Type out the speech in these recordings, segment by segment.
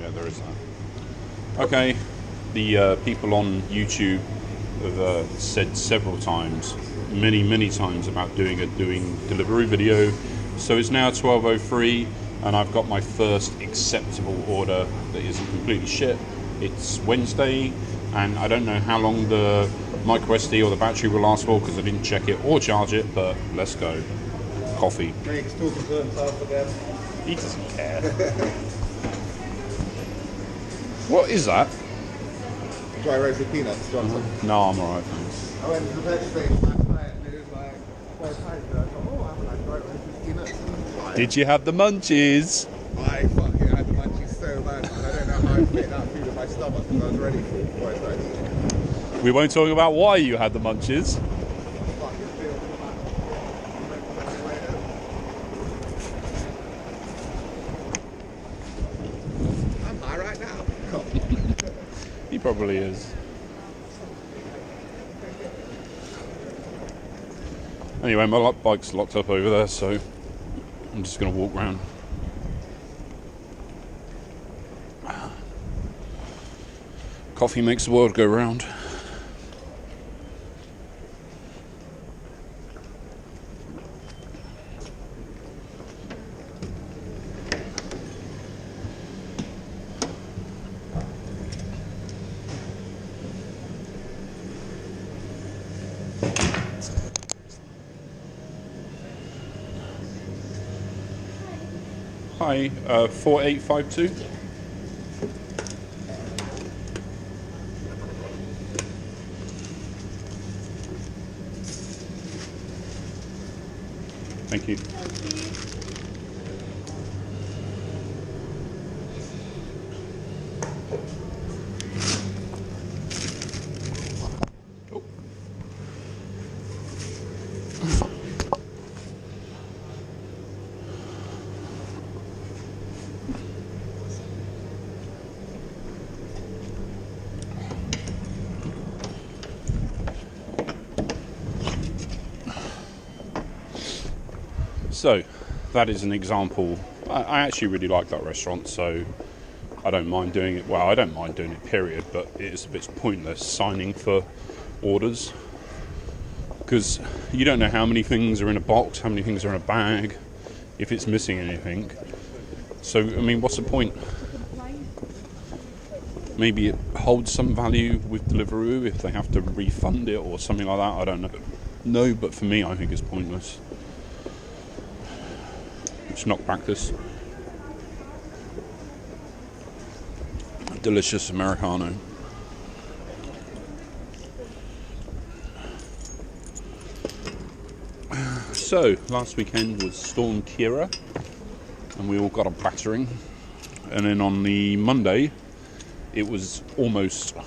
Yeah, there is that. Okay, the people on YouTube have said several times, many times, about doing Deliveroo video. So it's now 12:03, and I've got my first acceptable order that isn't completely shit. It's Wednesday, and I don't know how long the micro SD or the battery will last for because I didn't check it or charge it. But let's go. Coffee. Jake's talking to himself again. He doesn't care. What is that? Dry roasted peanuts, Johnson. No, I'm alright, thanks. I went to the veg station last night and it was like 12 pints and I thought, oh, I haven't had dry roasted peanuts. Did you have the munchies? I fucking had the munchies so bad, man. I don't know how I fit that food in my stomach because I was ready for it before I started. We won't talk about why you had the munchies. I'm high right now. He probably is. Anyway, my bike's locked up over there, so I'm just going to walk round. Coffee makes the world go round. Hi, 4852. Thank you. Oh. So, that is an example. I actually really like that restaurant, so I don't mind doing it. Well, I don't mind doing it, period, but it is a bit pointless signing for orders because you don't know how many things are in a box, how many things are in a bag, if it's missing anything. So, I mean, what's the point? Maybe it holds some value with Deliveroo if they have to refund it or something like that. I don't know. No, but for me, I think it's pointless. Let's knock back this delicious Americano. So, last weekend was Storm Kira, and we all got a battering. And then on the Monday, it was almost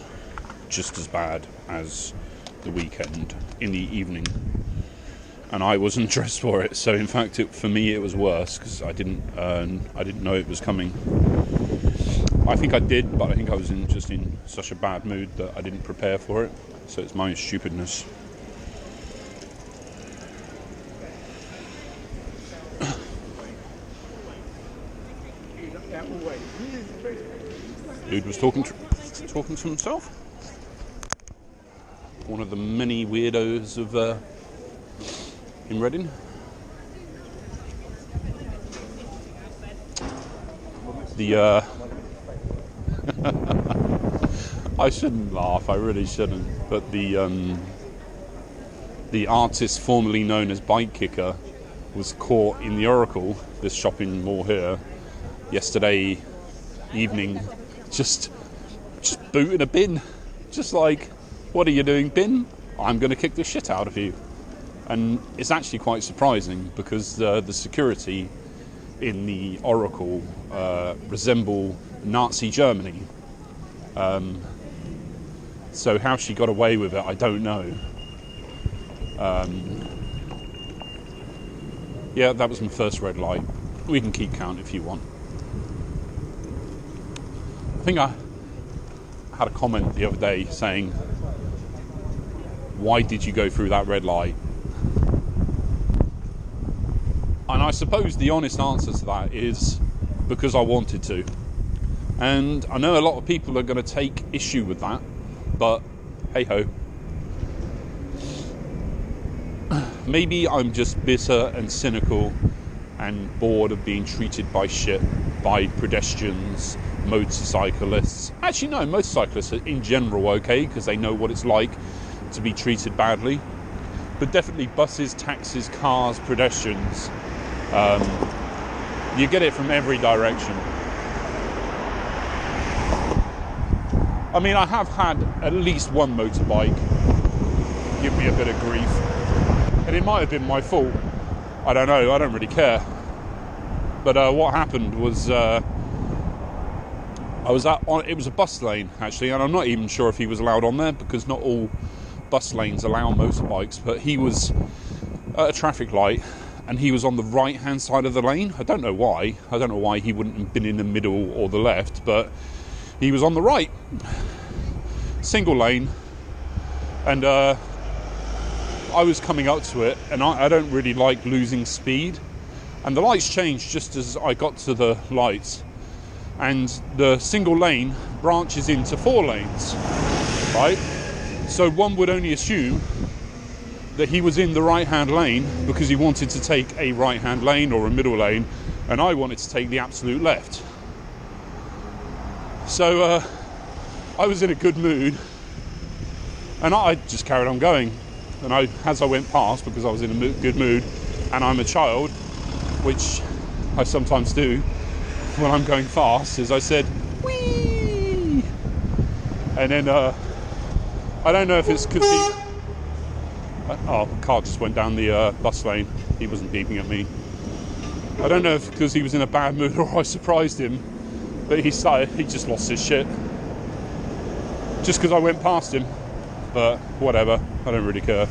just as bad as the weekend in the evening. And I wasn't dressed for it, so in fact, for me, it was worse because I didn't know it was coming. I think I did, but I think I was just in such a bad mood that I didn't prepare for it. So it's my stupidness. Dude was talking to himself. One of the many weirdos of in Reading. I shouldn't laugh, I really shouldn't, but the artist formerly known as Bike Kicker was caught in the Oracle, this shopping mall here, yesterday evening, just booting a bin. Just like, what are you doing, bin? I'm going to kick the shit out of you. And it's actually quite surprising because the security in the Oracle resemble Nazi Germany. So how she got away with it, I don't know. Yeah, that was my first red light. We can keep count if you want. I think I had a comment the other day saying, why did you go through that red light? And I suppose the honest answer to that is because I wanted to. And I know a lot of people are going to take issue with that, but hey ho. Maybe I'm just bitter and cynical and bored of being treated by shit by pedestrians, motorcyclists. Actually, no, motorcyclists are in general okay because they know what it's like to be treated badly. But definitely buses, taxis, cars, pedestrians. You get it from every direction. I mean, I have had at least one motorbike give me a bit of grief. And it might have been my fault. I don't know, I don't really care. But what happened was, it was a bus lane, actually, and I'm not even sure if he was allowed on there, because not all bus lanes allow motorbikes, but he was at a traffic light, and he was on the right-hand side of the lane. I don't know why. I don't know why he wouldn't have been in the middle or the left, but he was on the right. Single lane. And I was coming up to it, and I don't really like losing speed. And the lights changed just as I got to the lights. And the single lane branches into 4 lanes, right? So one would only assume that he was in the right-hand lane because he wanted to take a right-hand lane or a middle lane, and I wanted to take the absolute left. So I was in a good mood, and I just carried on going. And as I went past, because I was in a good mood, and I'm a child, which I sometimes do when I'm going fast, is I said, "Whee!" And then I don't know if it's because the car just went down the bus lane. He wasn't beeping at me. I don't know if because he was in a bad mood or I surprised him, but he just lost his shit. Just because I went past him. But whatever, I don't really care.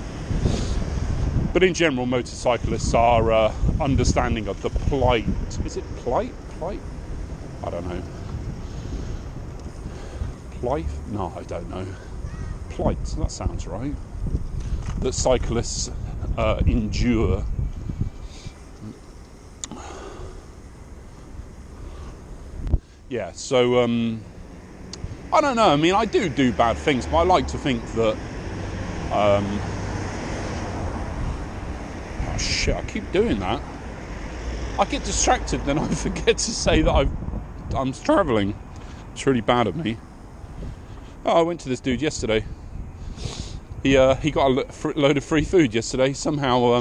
But in general, motorcyclists are understanding of the plight. Is it plight? Plight? I don't know. Plight? No, I don't know. Plight, that sounds right. That cyclists endure. Yeah, so I don't know. I mean, I do bad things, but I like to think that oh shit, I keep doing that. I get distracted, then I forget to say that I'm travelling. It's really bad of me. Oh, I went to this dude yesterday. He got a load of free food yesterday. Somehow,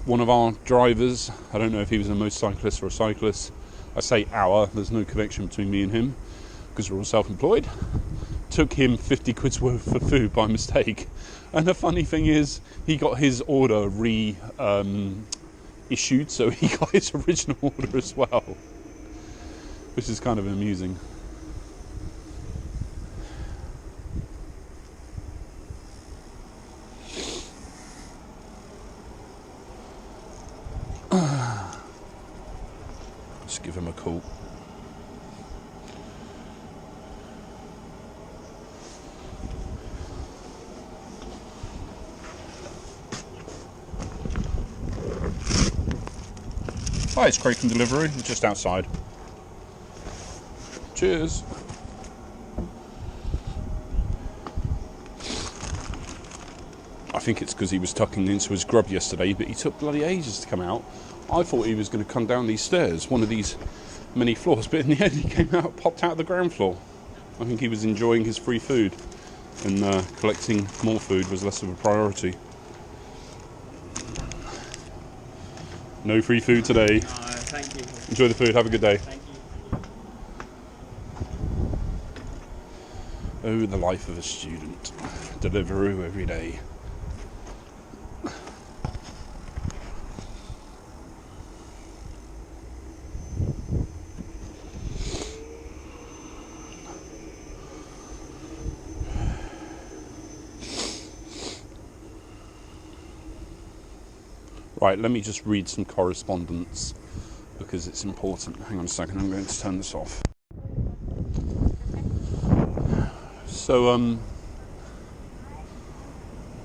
one of our drivers, I don't know if he was a motorcyclist or a cyclist. I say our, there's no connection between me and him, because we're all self-employed. Took him 50 quid's worth of food by mistake. And the funny thing is, he got his order issued, so he got his original order as well, which is kind of amusing. Let's give him a call. Hi, it's Craig from Deliveroo. We're just outside. Cheers. I think it's because he was tucking into his grub yesterday, but he took bloody ages to come out. I thought he was going to come down these stairs, one of these many floors, but in the end he came out, popped out of the ground floor. I think he was enjoying his free food, and collecting more food was less of a priority. No free food today. Thank you. Enjoy the food. Have a good day. Thank you. Oh, the life of a student. Deliveroo every day. Right, let me just read some correspondence because it's important. Hang on a second, I'm going to turn this off. So,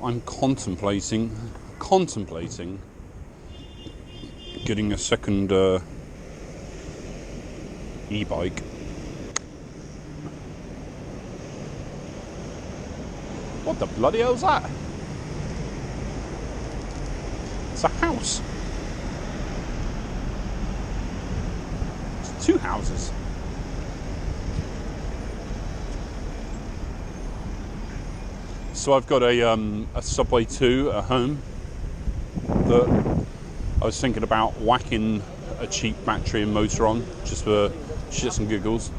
I'm contemplating getting a second e-bike. What the bloody hell's that? It's a house. It's 2 houses. So I've got a Subway 2 at home that I was thinking about whacking a cheap battery and motor on just for shits and giggles.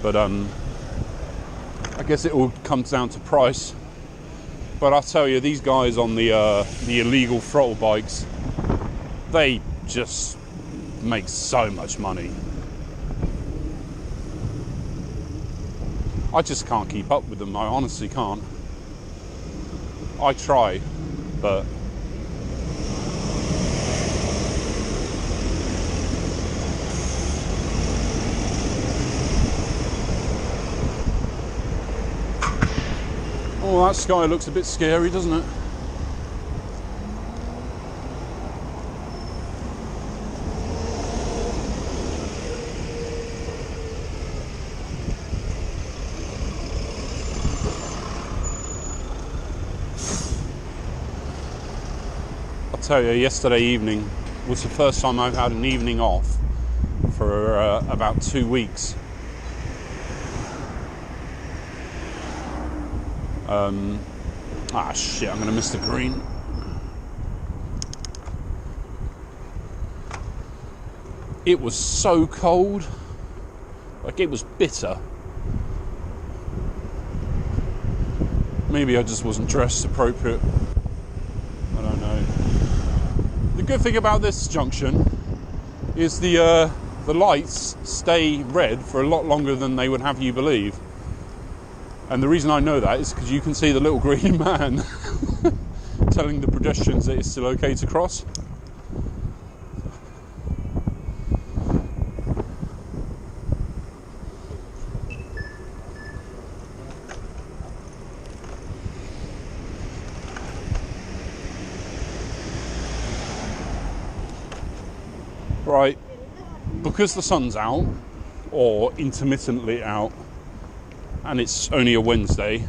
But I guess it all comes down to price. But I'll tell you, these guys on the illegal throttle bikes, they just make so much money. I just can't keep up with them. I honestly can't. I try, but oh, that sky looks a bit scary, doesn't it? I'll tell you, yesterday evening was the first time I've had an evening off for about 2 weeks. Shit, I'm gonna miss the green. It was so cold, like it was bitter. Maybe I just wasn't dressed appropriate. I don't know. The good thing about this junction is the lights stay red for a lot longer than they would have you believe. And the reason I know that is because you can see the little green man telling the pedestrians that it's still okay to cross. Right, because the sun's out, or intermittently out, and it's only a Wednesday,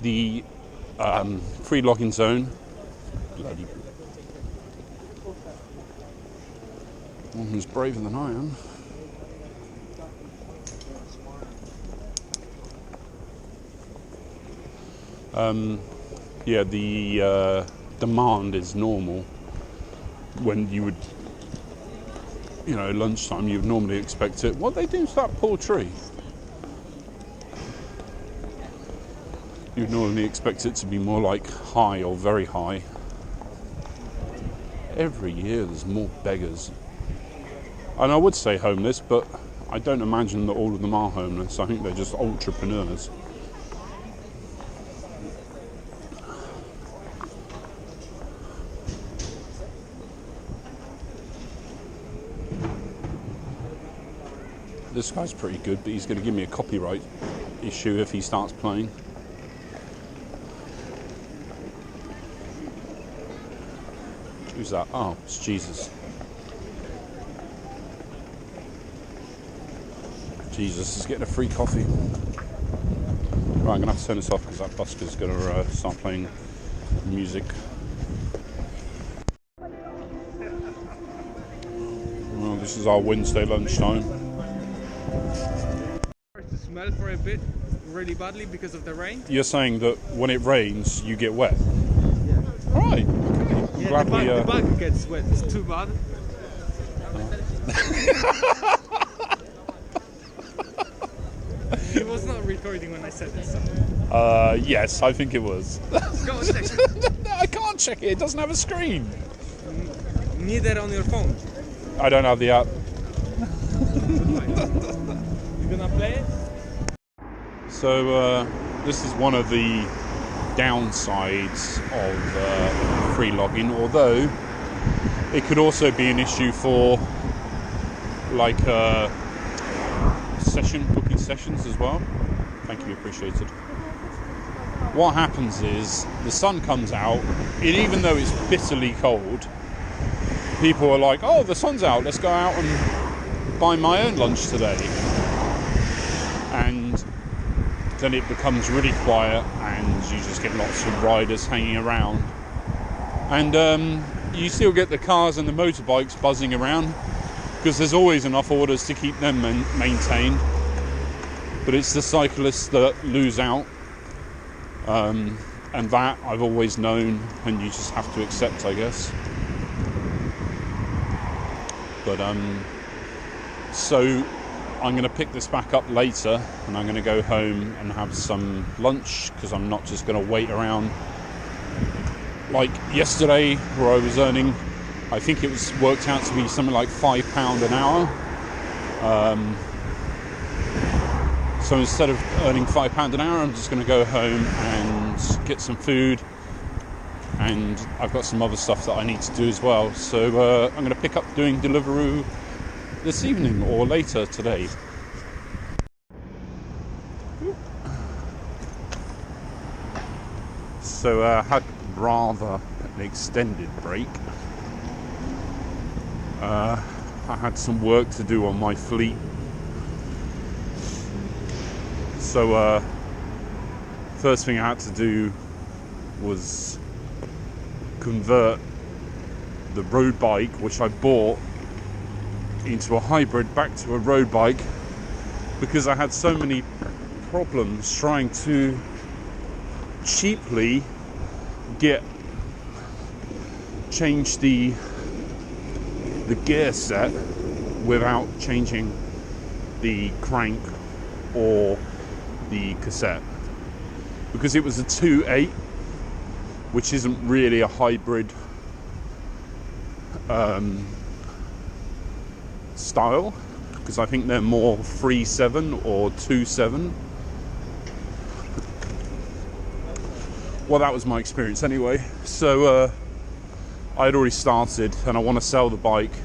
the free login zone, bloody one who's braver than I am. Yeah, the demand is normal. When you would, lunchtime, you would normally expect it. What they do to that poor tree? You'd normally expect it to be more like high or very high. Every year there's more beggars. And I would say homeless, but I don't imagine that all of them are homeless. I think they're just entrepreneurs. This guy's pretty good, but he's going to give me a copyright issue if he starts playing. Who's that? Oh, it's Jesus. Jesus is getting a free coffee. Right, I'm going to have to turn this off because that busker's going to start playing music. Well, this is our Wednesday lunchtime. To smell for a bit really badly because of the rain. You're saying that when it rains, you get wet? Yeah. All right. Okay. I'm glad the bag gets wet. It's too bad. He was not recording when I said this. Yes, I think it was. Go check. No, I can't check it. It doesn't have a screen. Neither on your phone. I don't have the app. You gonna play it? So this is one of the downsides of free login, although it could also be an issue for like booking sessions as well. Thank you, appreciated. What happens is the sun comes out, and even though it's bitterly cold, people are like, oh, the sun's out, let's go out and buy my own lunch today. And then it becomes really quiet and you just get lots of riders hanging around. And you still get the cars and the motorbikes buzzing around because there's always enough orders to keep them maintained. But it's the cyclists that lose out. And that I've always known, and you just have to accept, I guess. But so I'm going to pick this back up later, and I'm going to go home and have some lunch, because I'm not just going to wait around like yesterday, where I was earning, I think it was worked out to be something like £5 an hour. So instead of earning £5 an hour, I'm just going to go home and get some food, and I've got some other stuff that I need to do as well. So I'm going to pick up doing Deliveroo this evening or later today. So I had rather an extended break. I had some work to do on my fleet. So first thing I had to do was convert the road bike, which I bought, into a hybrid, back to a road bike, because I had so many problems trying to cheaply change the gear set without changing the crank or the cassette, because it was a 2.8, which isn't really a hybrid style, because I think they're more 3.7 or 2.7. Well, that was my experience anyway. So I'd already started, and I want to sell the bike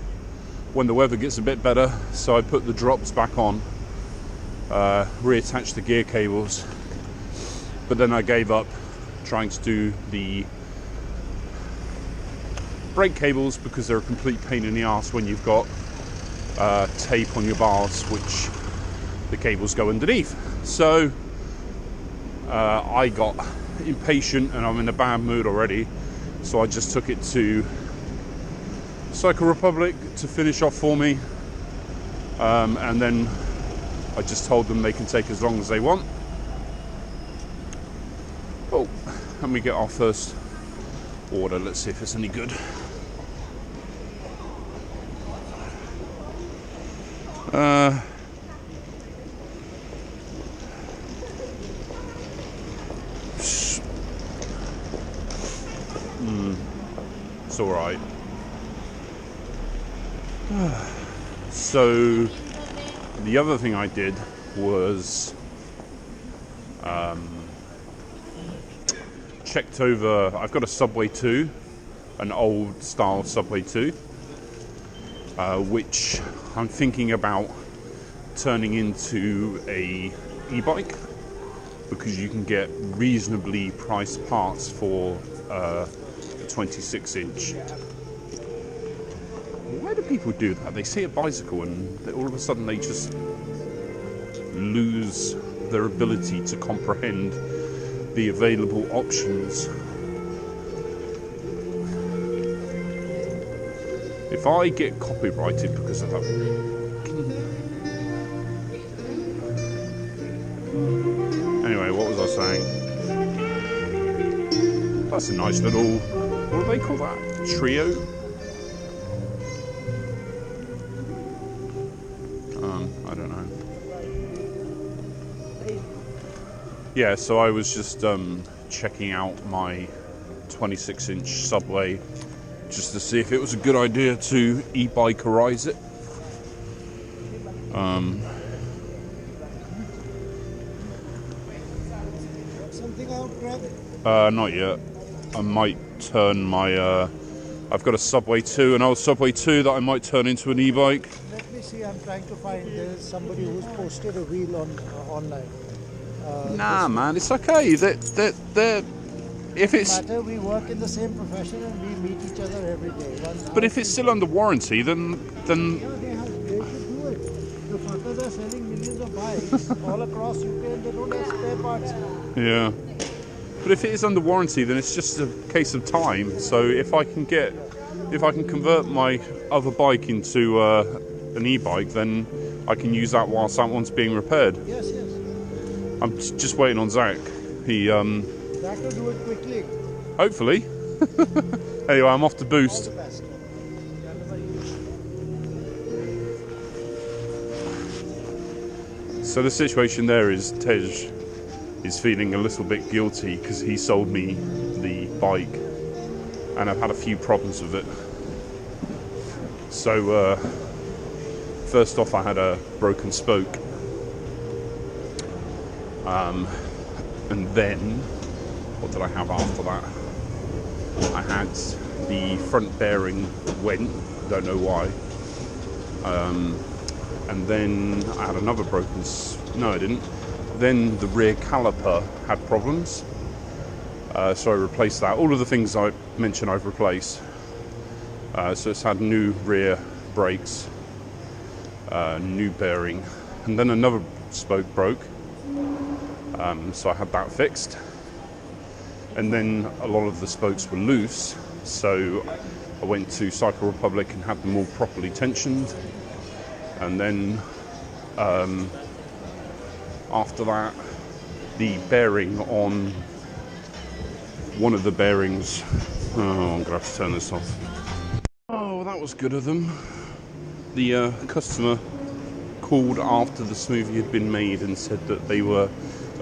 when the weather gets a bit better, so I put the drops back on, reattached the gear cables, but then I gave up trying to do the brake cables, because they're a complete pain in the ass when you've got tape on your bars, which the cables go underneath. So I got impatient, and I'm in a bad mood already, so I just took it to Cycle Republic to finish off for me, and then I just told them they can take as long as they want. Oh, and we get our first order. Let's see if it's any good. It's all right. So the other thing I did was checked over. I've got a Subway 2, an old style Subway 2, which I'm thinking about turning into a e-bike, because you can get reasonably priced parts for a 26-inch. Why do people do that? They see a bicycle and all of a sudden they just lose their ability to comprehend the available options. If I get copyrighted because of that... Anyway, what was I saying? That's a nice little... What do they call that? Trio? I don't know. Yeah, so I was just checking out my 26-inch Subway just to see if it was a good idea to e-bikerize it. Not yet. I might turn my... I I've got a Subway 2, an old Subway 2 that I might turn into an e-bike. Let me see. I'm trying to find. There's somebody who's posted a wheel on online. Nah, man, it's okay. They're if it's Matter. We work in the same profession and we meet each other every day. but if it's still under warranty, then Yeah, they should do it. The fuckers are selling millions of bikes all across UK and they don't have spare parts. yeah. But if it is under warranty, then it's just a case of time. So if I can convert my other bike into an e-bike, then I can use that whilst that one's being repaired. Yes, yes. I'm just waiting on Zach. He That will do it quickly. hopefully. Anyway, I'm off to All Boost. the best. So the situation there is Tej is feeling a little bit guilty because he sold me the bike and I've had a few problems with it. So first off, I had a broken spoke, and then what did I have after that? I had the front bearing went, don't know why, and then I had another broken no I didn't. Then the rear caliper had problems, so I replaced that. All of the things I mentioned I've replaced. So it's had new rear brakes, new bearing, and then another spoke broke, so I had that fixed. And then a lot of the spokes were loose, so I went to Cycle Republic and had them all properly tensioned. And then after that, the bearing on one of the bearings, oh, I'm gonna have to turn this off. Oh, that was good of them. The customer called after the smoothie had been made and said that they were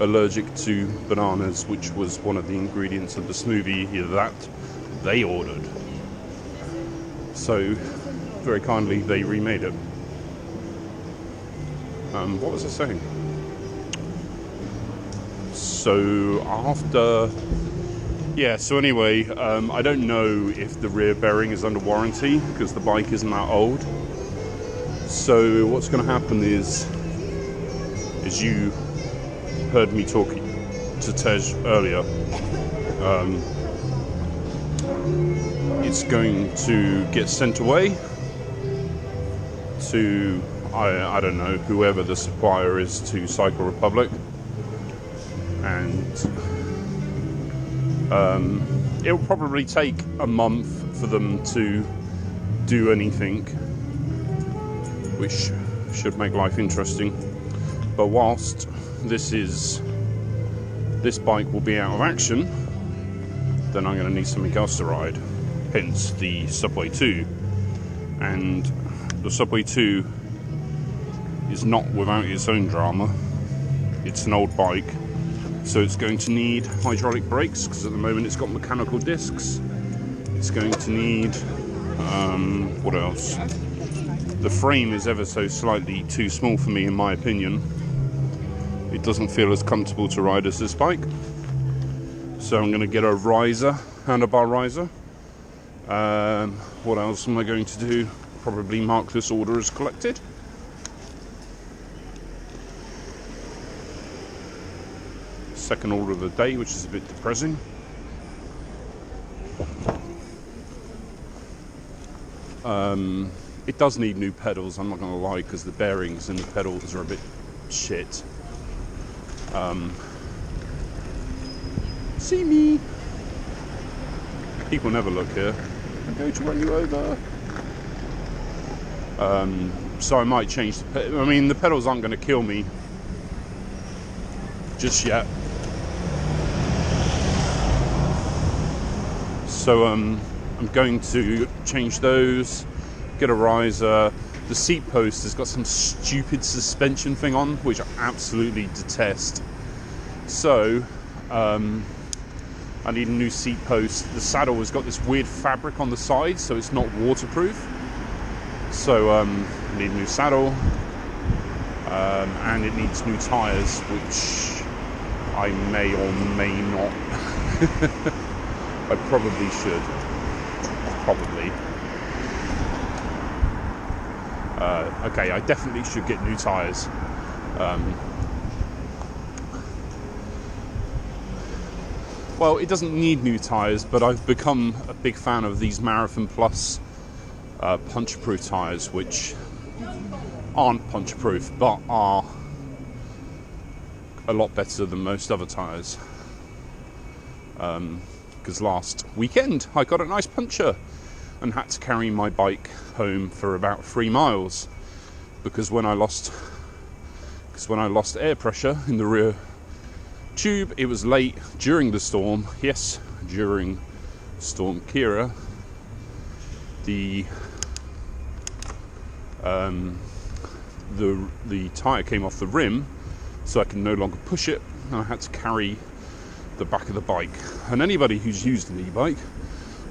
allergic to bananas, which was one of the ingredients of the smoothie that they ordered. So, very kindly, they remade it. What was I saying? So after, yeah. So anyway, I don't know if the rear bearing is under warranty because the bike isn't that old. So what's going to happen is you heard me talking to Tej earlier. It's going to get sent away to I don't know, whoever the supplier is to Cycle Republic, and it'll probably take a month for them to do anything, which should make life interesting. But whilst this bike will be out of action, then I'm going to need something else to ride, hence the Subway 2. And the Subway 2 is not without its own drama. It's an old bike, so it's going to need hydraulic brakes because at the moment it's got mechanical discs. It's going to need what else? The frame is ever so slightly too small for me, in my opinion. It doesn't feel as comfortable to ride as this bike, so I'm going to get a riser, handlebar riser. What else am I going to do? Probably mark this order as collected. Second order of the day, which is a bit depressing. It does need new pedals, I'm not going to lie, because the bearings and the pedals are a bit shit. See me! People never look here. I'm going to run you over. So I might change the I mean, the pedals aren't going to kill me just yet. So I'm going to change those, get a riser. The seat post has got some stupid suspension thing on, which I absolutely detest. So I need a new seat post. The saddle has got this weird fabric on the side, so it's not waterproof. So I need a new saddle, and it needs new tyres, which I may or may not. I probably should. probably. Okay, I definitely should get new tyres. Well, it doesn't need new tyres, but I've become a big fan of these Marathon Plus punch-proof tyres, which aren't punch-proof, but are a lot better than most other tyres. Because last weekend I got a nice puncture and had to carry my bike home for about 3 miles because when I lost air pressure in the rear tube, it was late during the storm. Yes, during Storm Kira, the tyre came off the rim, so I can no longer push it, and I had to carry the back of the bike. And anybody who's used an e-bike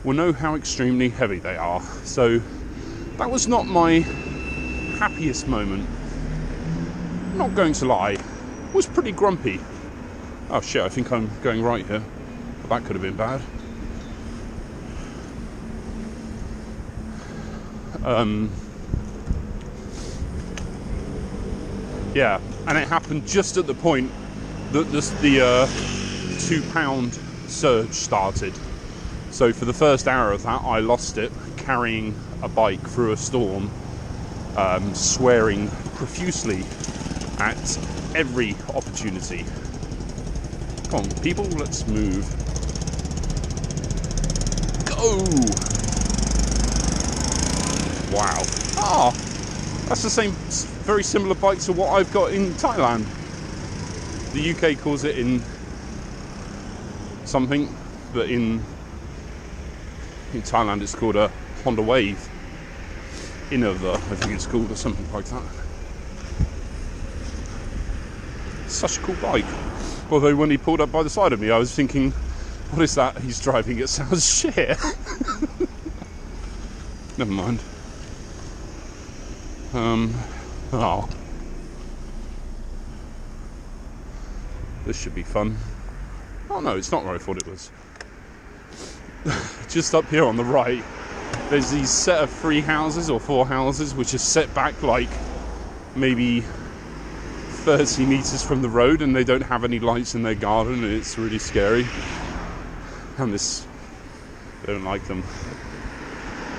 will know how extremely heavy they are. So that was not my happiest moment. I'm not going to lie, I was pretty grumpy. Oh shit, I think I'm going right here. Well, that could have been bad. Yeah, and it happened just at the point that the £2 surge started. So for the first hour of that, I lost it, carrying a bike through a storm, swearing profusely at every opportunity. Come on, people, let's move. Go! Wow. Ah, that's the same, very similar bike to what I've got in Thailand. The UK calls it in something, but in Thailand it's called a Honda Wave. Innova, I think it's called, or something like that. Such a cool bike. Although when he pulled up by the side of me, I was thinking, what is that he's driving? It sounds shit. Never mind. Oh. This should be fun. Oh no, it's not where I thought it was. Just up here on the right, there's these set of 3 houses or 4 houses which are set back like maybe 30 metres from the road, and they don't have any lights in their garden, and it's really scary. And I don't like them.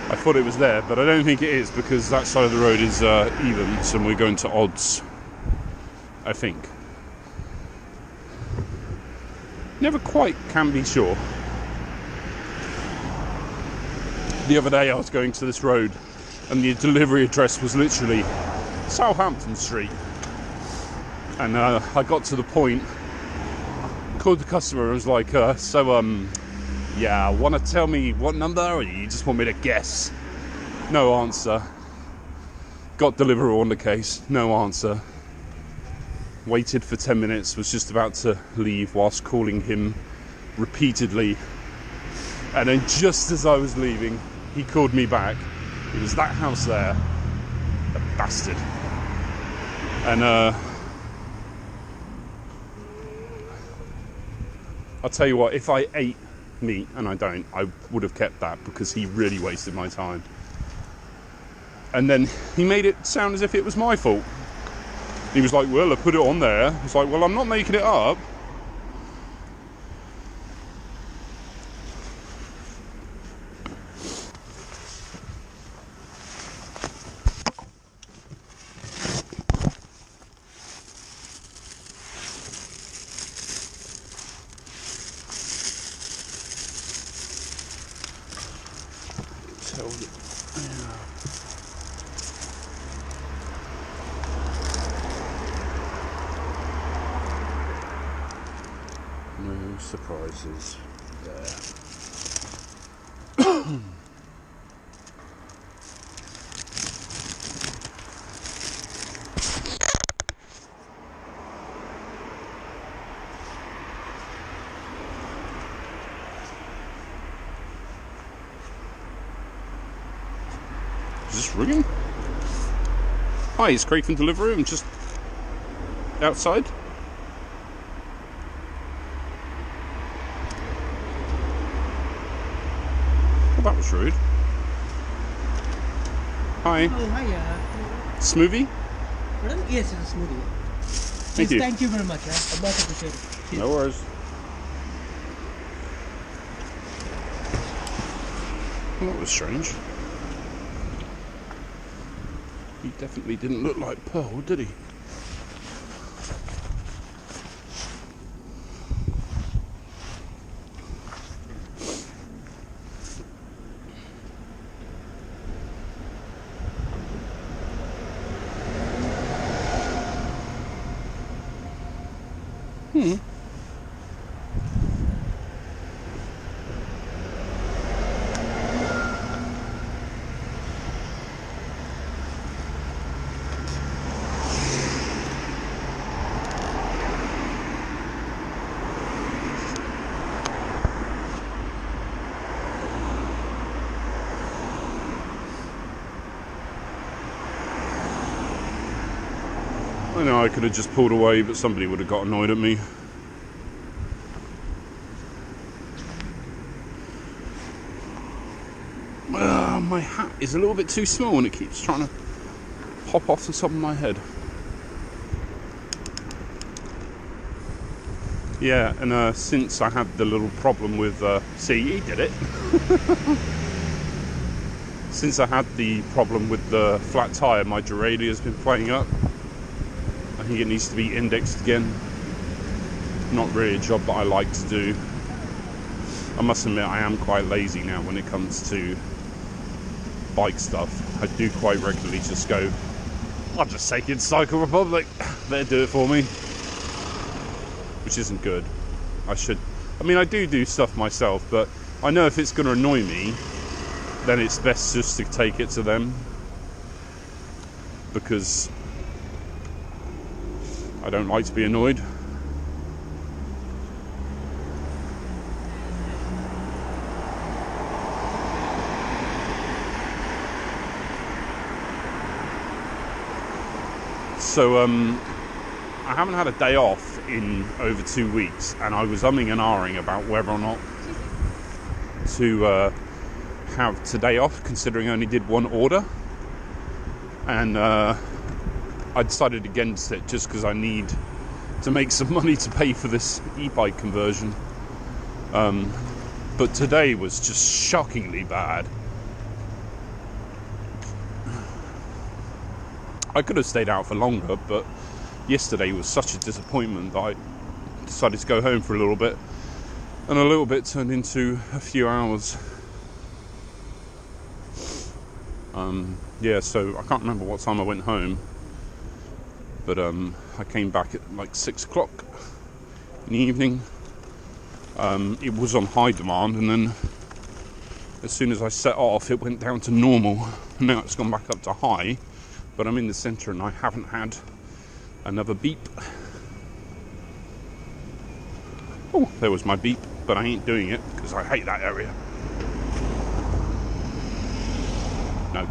I thought it was there, but I don't think it is, because that side of the road is evens and we're going to odds, I think. Never quite can be sure. The other day I was going to this road and the delivery address was literally Southampton Street. And I got to the point, called the customer and was like, yeah, want to tell me what number, or you just want me to guess? No answer. Got Deliveroo on the case, no answer. Waited for 10 minutes, was just about to leave whilst calling him repeatedly. And then just as I was leaving, he called me back. It was that house there. A bastard. And I'll tell you what, if I ate meat, and I don't, I would have kept that, because he really wasted my time. And then he made it sound as if it was my fault. He was like, well, I put it on there. I was like, well, I'm not making it up. No surprises there. Is this ringing? Hi, it's Craig from Deliveroo. I'm just outside. Well, that was rude. Hi. Oh, hi. Smoothie? Madam? Yes, it's a smoothie. Thank you. Thank you very much. I much appreciate it. Cheers. No worries. Well, that was strange. He definitely didn't look like Pearl, did he? I know I could have just pulled away, but somebody would have got annoyed at me. My hat is a little bit too small and it keeps trying to pop off the top of my head. Yeah, and since I had the little problem with... see, he did it. Since I had the problem with the flat tyre, my derailleur has been playing up. I think it needs to be indexed again. Not really a job that I like to do. I must admit I am quite lazy now when it comes to bike stuff. I do quite regularly just go, I'll just take it to Cycle Republic. They'll do it for me. Which isn't good. I mean, I do stuff myself, but I know if it's going to annoy me, then it's best just to take it to them. Because I don't like to be annoyed. So I haven't had a day off in over 2 weeks, and I was umming and ahhing about whether or not to have today off, considering I only did one order. And I decided against it just because I need to make some money to pay for this e-bike conversion. But today was just shockingly bad. I could have stayed out for longer, but yesterday was such a disappointment that I decided to go home for a little bit, and a little bit turned into a few hours. Yeah, so I can't remember what time I went home, but I came back at like 6 o'clock in the evening. It was on high demand, and then as soon as I set off it went down to normal, and now it's gone back up to high. But I'm in the centre and I haven't had another beep. Oh, there was my beep, but I ain't doing it because I hate that area. No.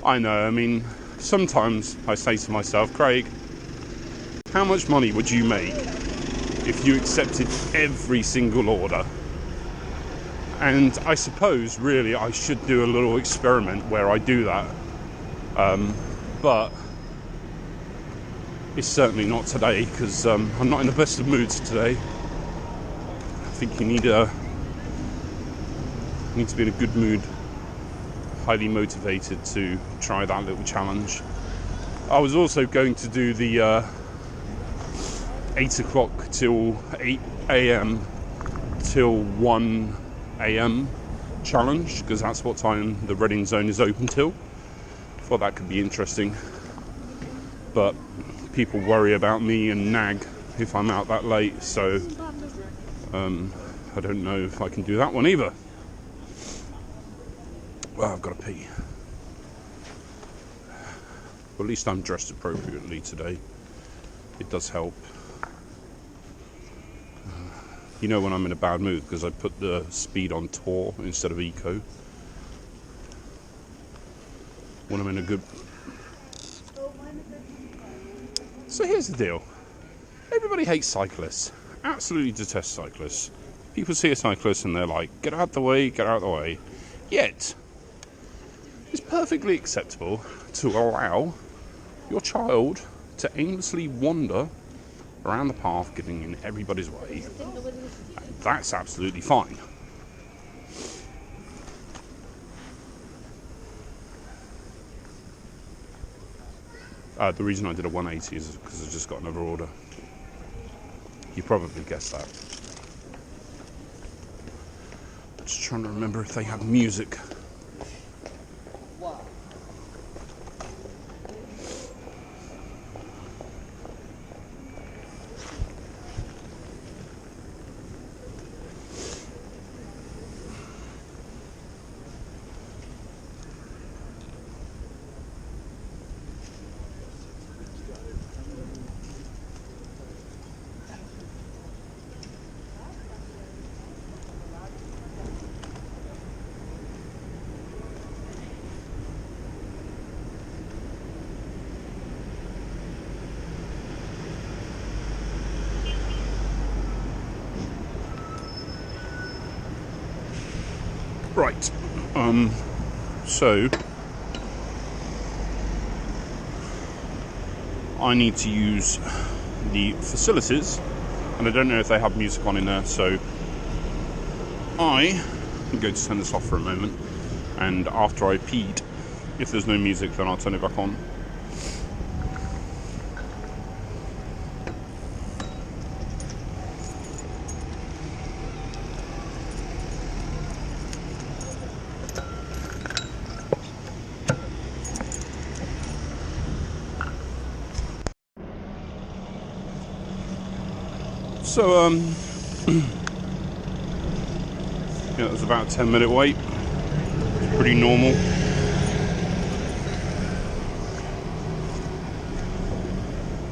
I know, I mean, sometimes I say to myself, Craig, how much money would you make if you accepted every single order? And I suppose, really, I should do a little experiment where I do that. But it's certainly not today, because I'm not in the best of moods today. I think you need to be in a good mood, highly motivated to try that little challenge. I was also going to do the 8 o'clock till 8 a.m. till 1 a.m. challenge, because that's what time the Reading zone is open till. Thought that could be interesting, but people worry about me and nag if I'm out that late, so I don't know if I can do that one either. Well, I've got to pee. Well, at least I'm dressed appropriately today. It does help. You know when I'm in a bad mood because I put the speed on Tour instead of Eco. When I'm in a good... So here's the deal. Everybody hates cyclists. Absolutely detests cyclists. People see a cyclist and they're like, get out the way, get out the way. Yet, it's perfectly acceptable to allow your child to aimlessly wander around the path, getting in everybody's way. And that's absolutely fine. The reason I did a 180 is because I just got another order. You probably guessed that. Just trying to remember if they have music. Right, so I need to use the facilities, and I don't know if they have music on in there, so I am going to turn this off for a moment, and after I peed, if there's no music, then I'll turn it back on. So, yeah, it was about a 10-minute wait. It's pretty normal.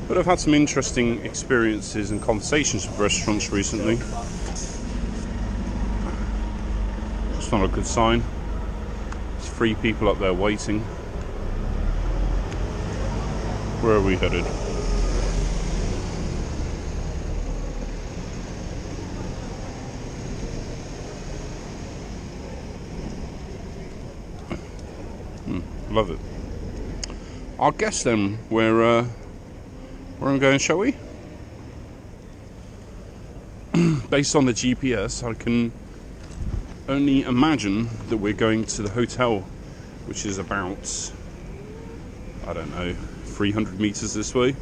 But I've had some interesting experiences and conversations with restaurants recently. It's not a good sign. There's 3 people up there waiting. Where are we headed? Love it. I'll guess then where I'm going, shall we? Based on the GPS, I can only imagine that we're going to the hotel, which is about, I don't know, 300 meters this way.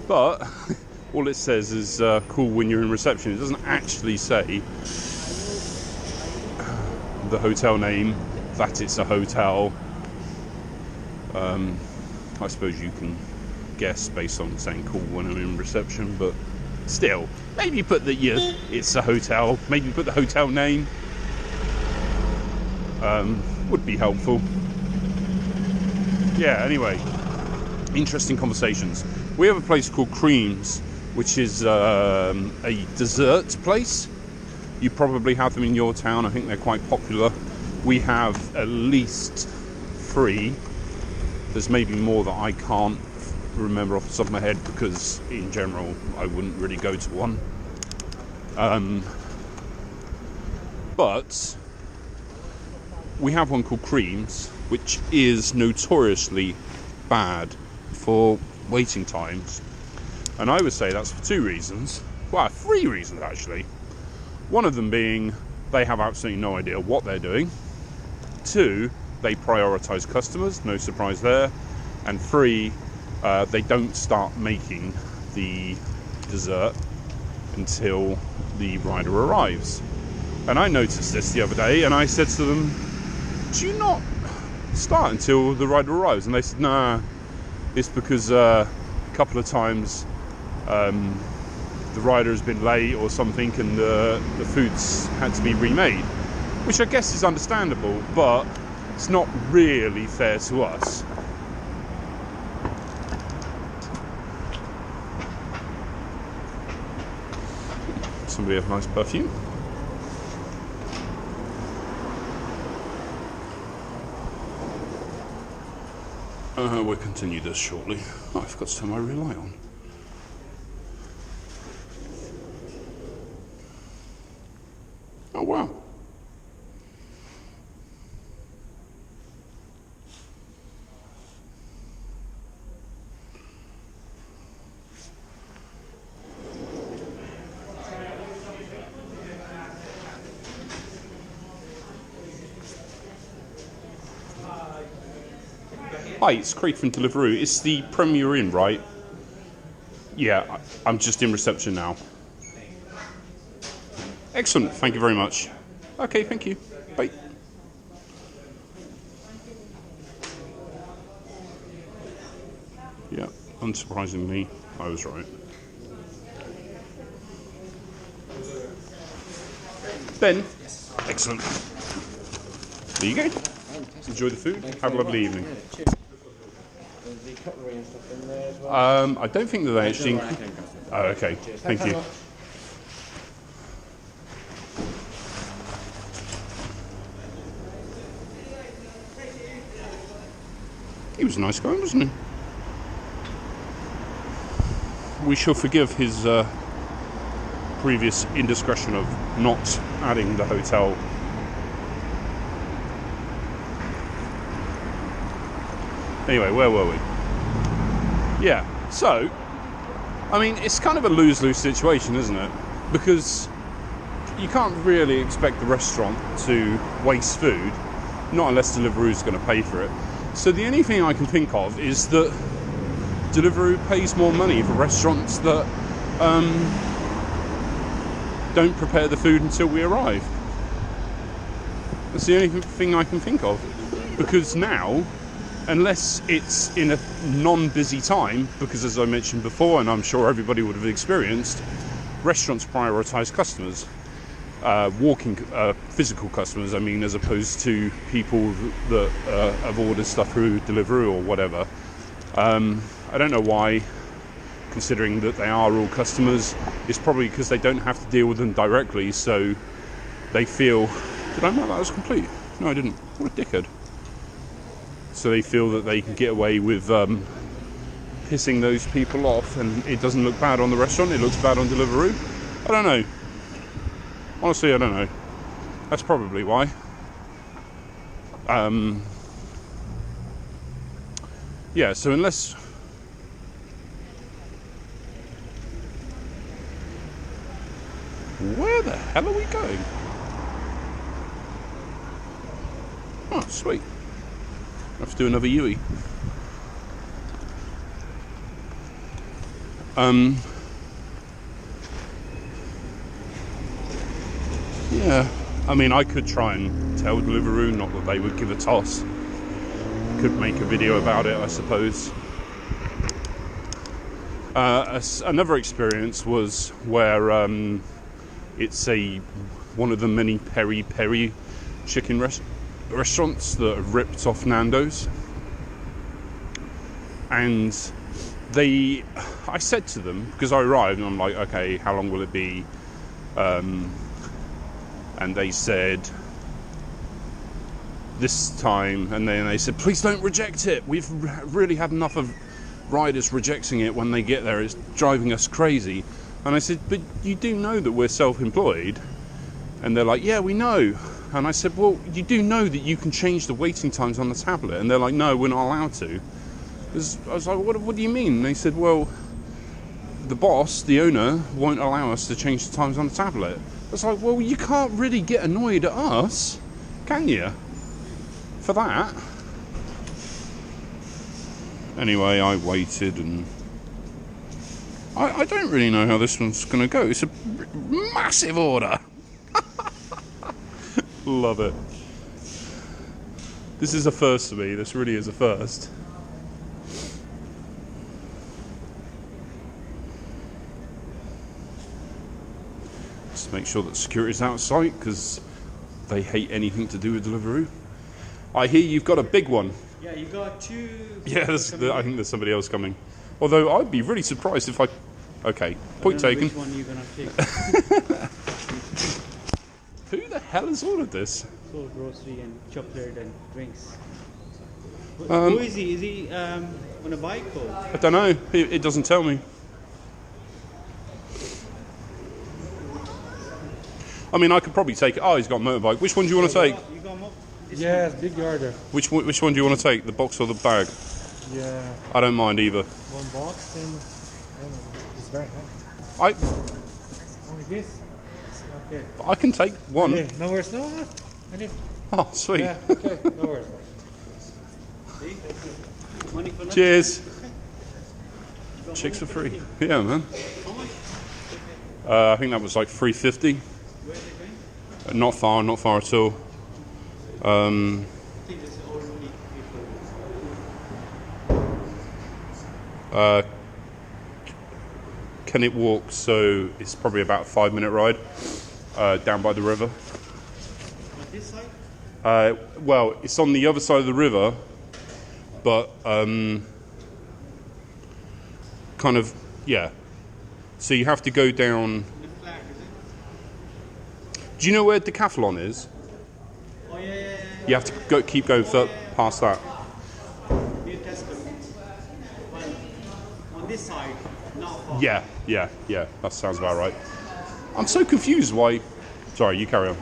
But all it says is cool when you're in reception. It doesn't actually say the hotel name, that it's a hotel. I suppose you can guess based on saying cool when I'm in reception, but still, maybe put that it's a hotel, maybe put the hotel name, would be helpful. Yeah, anyway, interesting conversations. We have a place called Creams, which is a dessert place. You probably have them in your town. I think they're quite popular. We have at least 3. There's maybe more that I can't remember off the top of my head because in general I wouldn't really go to one. But we have one called Creams, which is notoriously bad for waiting times. And I would say that's for 2 reasons. Well, 3 reasons actually. One of them being they have absolutely no idea what they're doing. 2, they prioritise customers, no surprise there. And 3, they don't start making the dessert until the rider arrives. And I noticed this the other day, and I said to them, do you not start until the rider arrives? And they said, nah, it's because a couple of times the rider has been late or something, and the food's had to be remade. Which I guess is understandable, but it's not really fair to us. Somebody have nice perfume. We'll continue this shortly. Oh, I forgot to turn my rear light on. Oh, wow. Hi, it's Craig from Deliveroo. It's the Premier Inn, right? Yeah, I'm just in reception now. Excellent, thank you very much. Okay, thank you. Bye. Yeah, unsurprisingly, I was right. Ben? Excellent. There you go. Enjoy the food. Have a lovely evening. The cutlery and stuff in there as well. I don't think that they actually... Oh, okay. Thank you. He was a nice guy, wasn't he? We shall forgive his previous indiscretion of not adding the hotel. Anyway, where were we? Yeah, so, I mean, it's kind of a lose-lose situation, isn't it? Because you can't really expect the restaurant to waste food, not unless Deliveroo is going to pay for it. So the only thing I can think of is that Deliveroo pays more money for restaurants that don't prepare the food until we arrive. That's the only thing I can think of. Because now, unless it's in a non-busy time, because as I mentioned before, and I'm sure everybody would have experienced, restaurants prioritise customers, walking physical customers, I mean, as opposed to people that have ordered stuff through Deliveroo or whatever. I don't know why, considering that they are all customers. It's probably because they don't have to deal with them directly, so they feel... Did I mark that as complete? No, I didn't. What a dickhead. So they feel that they can get away with pissing those people off, and it doesn't look bad on the restaurant, it looks bad on Deliveroo. I don't know. Honestly, I don't know. That's probably why. Yeah, so unless... Where the hell are we going? Oh, sweet. I have to do another Yui. Yeah, I mean, I could try and tell Deliveroo, not that they would give a toss. Could make a video about it, I suppose. Another experience was where it's one of the many peri-peri chicken restaurants that have ripped off Nando's, and I said to them, because I arrived and I'm like, okay, how long will it be? And they said this time, and then they said, please don't reject it, we've really had enough of riders rejecting it when they get there, it's driving us crazy. And I said, but you do know that we're self-employed? And they're like, yeah, we know. And I said, well, you do know that you can change the waiting times on the tablet? And they're like, no, we're not allowed to. I was like, what do you mean? And they said, well, the boss, the owner, won't allow us to change the times on the tablet. I was like, well, you can't really get annoyed at us, can you? For that. Anyway, I waited, and I don't really know how this one's going to go. It's a massive order. Love it. This is a first for me. This really is a first. Just make sure that security's outside, because they hate anything to do with Deliveroo. I hear you've got a big one. Yeah, you got two. Yeah, I think there's somebody else coming. Although I'd be really surprised if I... Okay, point taken. Which one are you going to take? Who the hell has ordered this? So grocery and chocolate and drinks. Who is he? Is he on a bike or? I don't know. It doesn't tell me. I mean, I could probably take it. Oh, he's got a motorbike. Which one do you want to take? You got him up? Yes, big order. Which one do you want to take? The box or the bag? Yeah, I don't mind either. one box and I don't know, it's very heavy. I Only this? Okay. I can take one. Okay, no worries. No, no. I need. Oh, sweet. Yeah, okay, no worries. Money for nothing. Cheers. Chicks for free. Yeah, man. I think that was like $3.50. Where's it going? Not far at all. I think this is already before. Can it walk? So it's probably about a 5-minute ride down by the river. On this side? Well, it's on the other side of the river, but kind of, yeah. So you have to go down. The flag, is it? Do you know where Decathlon is? Oh yeah. You have to keep going past that. New Testament. Well, on this side, not far. Yeah. That sounds about right. I'm so confused why. Sorry, you carry on.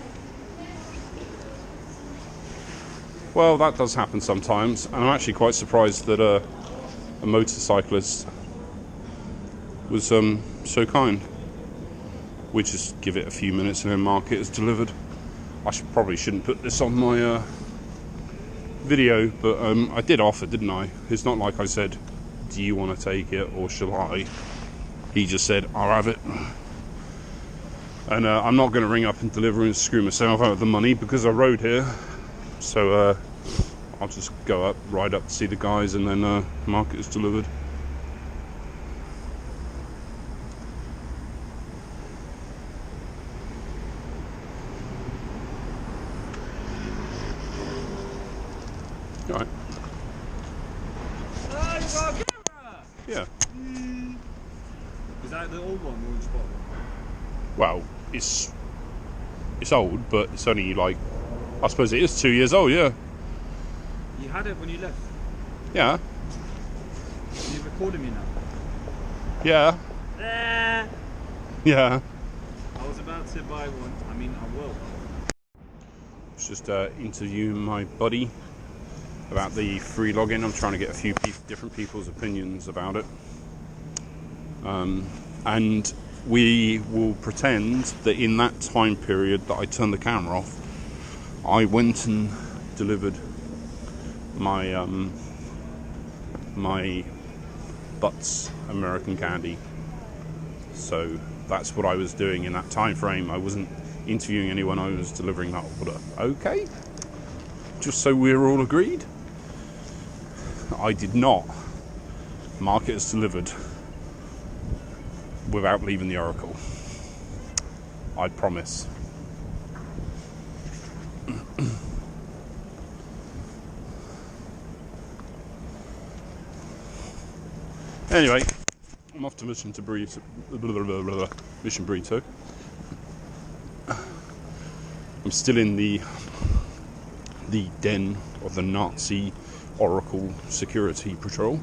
Well, that does happen sometimes, and I'm actually quite surprised that a motorcyclist was so kind. We just give it a few minutes and then mark it as delivered. I probably shouldn't put this on my video, but I did offer, didn't I? It's not like I said, do you want to take it or shall I? He just said, I'll have it. And I'm not going to ring up and deliver and screw myself out of the money because I rode here. So I'll just go up, ride up to see the guys and then mark it as delivered. Alright. Oh, you got a camera! Yeah. Is that the old one or which one? Well, it's old, but it's only like, I suppose it is 2 years old, yeah. You had it when you left. Yeah. You're recording me now. Yeah. Yeah. I was about to buy one. I mean, I will. It's just interviewing my buddy about the free login. I'm trying to get a few different people's opinions about it. And we will pretend that in that time period that I turned the camera off, I went and delivered my my Butts American Candy. So that's what I was doing in that time frame. I wasn't interviewing anyone, I was delivering that order. Okay, just so we're all agreed. I did not mark it as delivered without leaving the Oracle. I promise. Anyway, I'm off to Mission Burrito. I'm still in the den of the Nazi Oracle security patrol.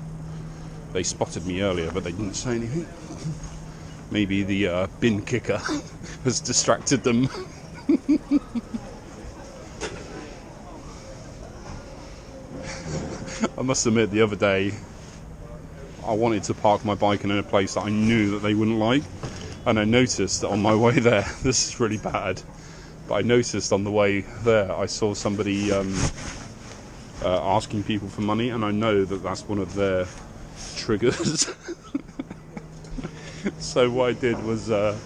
They spotted me earlier, but they didn't say anything. Maybe the bin kicker has distracted them. I must admit, the other day, I wanted to park my bike in a place that I knew that they wouldn't like, and I noticed that on my way there, this is really bad, but I noticed on the way there I saw somebody asking people for money, and I know that that's one of their triggers. So what I did was I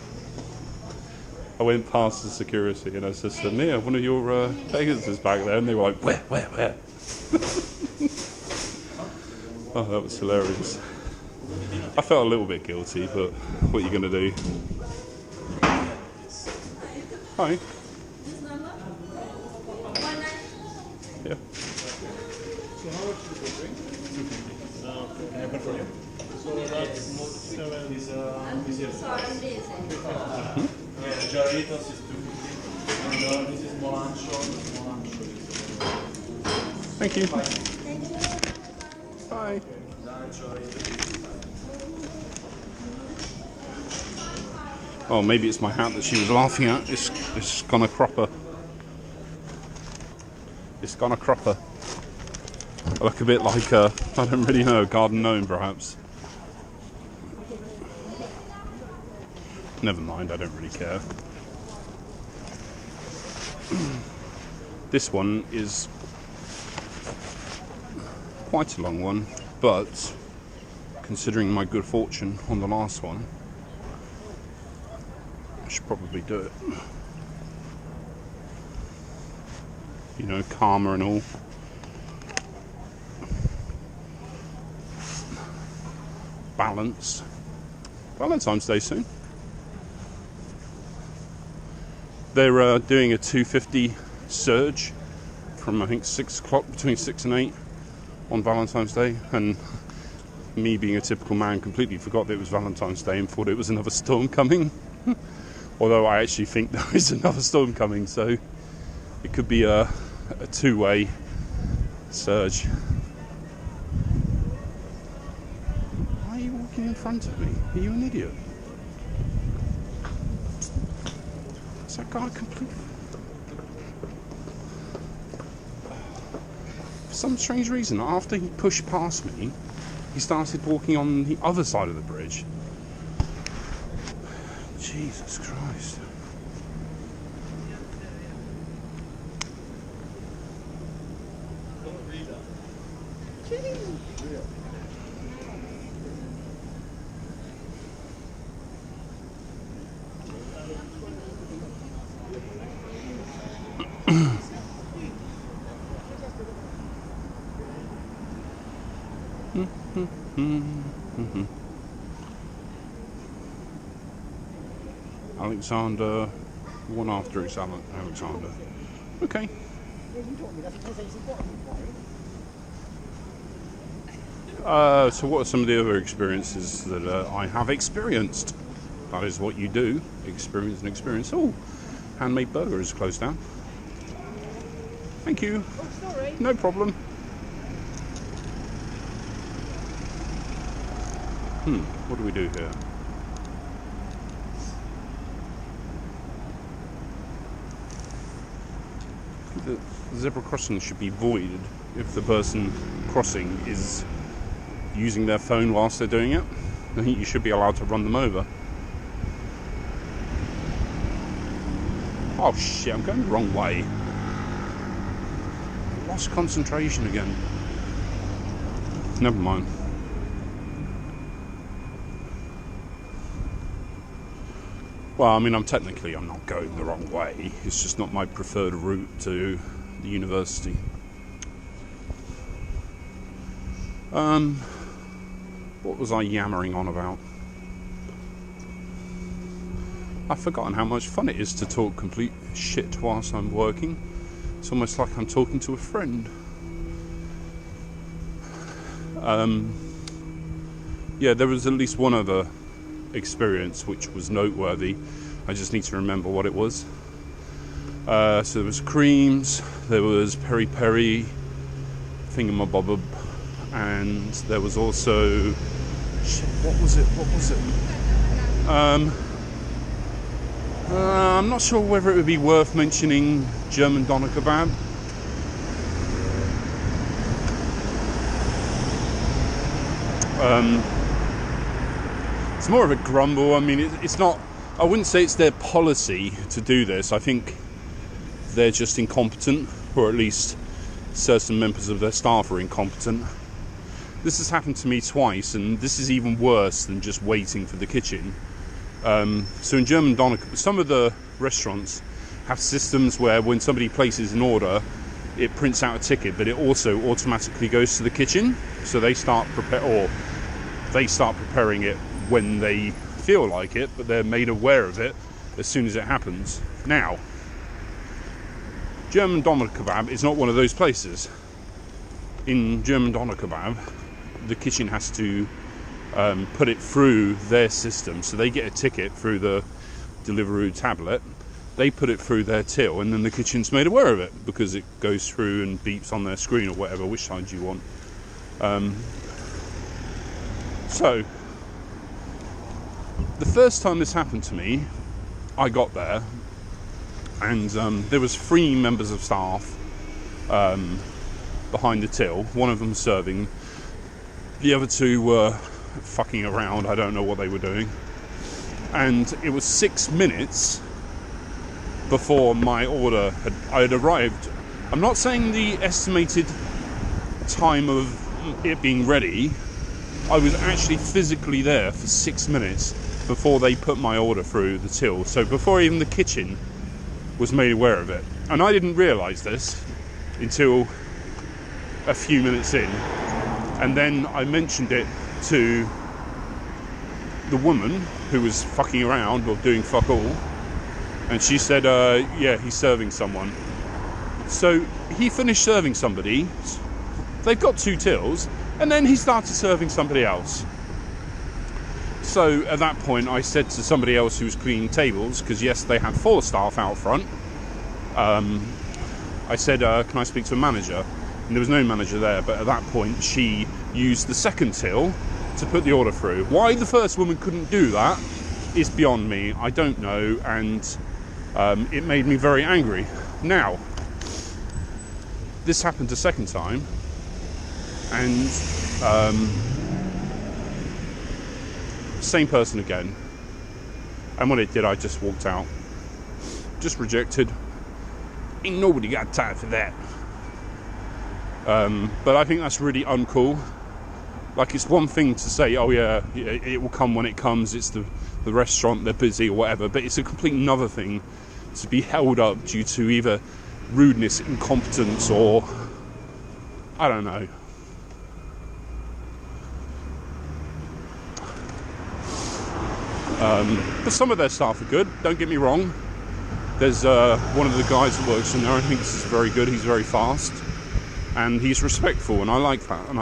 went past the security and I said to them, "Yeah, one of your beggars is back there," and they were like, where? Oh, that was hilarious. I felt a little bit guilty, but what are you going to do? Hi. Yeah. So how much is the drink? 250. Can I put for you? So that's 7 is Jarritos is 250. And this is Molancho. Thank you. Thank you. Hi. Oh, maybe it's my hat that she was laughing at. It's gonna cropper. It's gonna cropper. I look a bit like I don't really know, a garden gnome perhaps. Never mind, I don't really care. This one is quite a long one, but considering my good fortune on the last one, I should probably do it. You know, karma and all. Balance. Valentine's Day soon. They're doing a 250 surge from I think 6 o'clock, between 6 and 8 on Valentine's Day, and me being a typical man completely forgot that it was Valentine's Day and thought it was another storm coming. Although I actually think there is another storm coming, so it could be a two-way surge. Why are you walking in front of me? Are you an idiot? Is that guy completely... For some strange reason, after he pushed past me, he started walking on the other side of the bridge. Jesus Christ. Alexander, one after it's Alexander. Okay. So what are some of the other experiences that I have experienced? That is what you do, experience and experience. Oh, Handmade Burger is closed down. Thank you. Oh, sorry. No problem. What do we do here? The zebra crossing should be voided if the person crossing is using their phone whilst they're doing it. I think you should be allowed to run them over. Oh shit, I'm going the wrong way. Lost concentration again. Never mind. Well, I mean, I'm not going the wrong way. It's just not my preferred route to the university. What was I yammering on about? I've forgotten how much fun it is to talk complete shit whilst I'm working. It's almost like I'm talking to a friend. Yeah, there was at least one other experience which was noteworthy. I just need to remember what it was. So there was creams, there was peri-peri, thingamabob, and there was also... Shit, what was it? I'm not sure whether it would be worth mentioning German doner kebab. It's more of a grumble. I mean, it's not... I wouldn't say it's their policy to do this. I think they're just incompetent, or at least certain members of their staff are incompetent. This has happened to me twice, and this is even worse than just waiting for the kitchen. So in German doner, some of the restaurants have systems where when somebody places an order, it prints out a ticket, but it also automatically goes to the kitchen. So they start preparing it when they feel like it, but they're made aware of it as soon as it happens. Now, German doner kebab is not one of those places. In German doner kebab, the kitchen has to put it through their system, so they get a ticket through the Deliveroo tablet. They put it through their till, and then the kitchen's made aware of it because it goes through and beeps on their screen or whatever, which side you want. So, the first time this happened to me, I got there, and there was 3 members of staff behind the till. One of them serving, the other 2 were fucking around. I don't know what they were doing. And it was 6 minutes before my order had arrived. I'm not saying the estimated time of it being ready. I was actually physically there for 6 minutes before they put my order through the till. So before even the kitchen was made aware of it. And I didn't realise this until a few minutes in. And then I mentioned it to the woman who was fucking around or doing fuck all. And she said, yeah, he's serving someone. So he finished serving somebody. They've got 2 tills. And then he started serving somebody else. So at that point, I said to somebody else who was cleaning tables, because yes, they had 4 staff out front. I said, can I speak to a manager? And there was no manager there. But at that point, she used the second till to put the order through. Why the first woman couldn't do that is beyond me. I don't know. And it made me very angry. Now, this happened a second time. And same person again. And when it did, I just walked out. Just rejected. Ain't nobody got time for that. But I think that's really uncool. Like, it's one thing to say, oh yeah, it will come when it comes, it's the restaurant, they're busy or whatever, but it's a complete another thing to be held up due to either rudeness, incompetence, or I don't know. But some of their staff are good, don't get me wrong. There's one of the guys that works in there, I think this is very good, he's very fast, and he's respectful, and I like that, and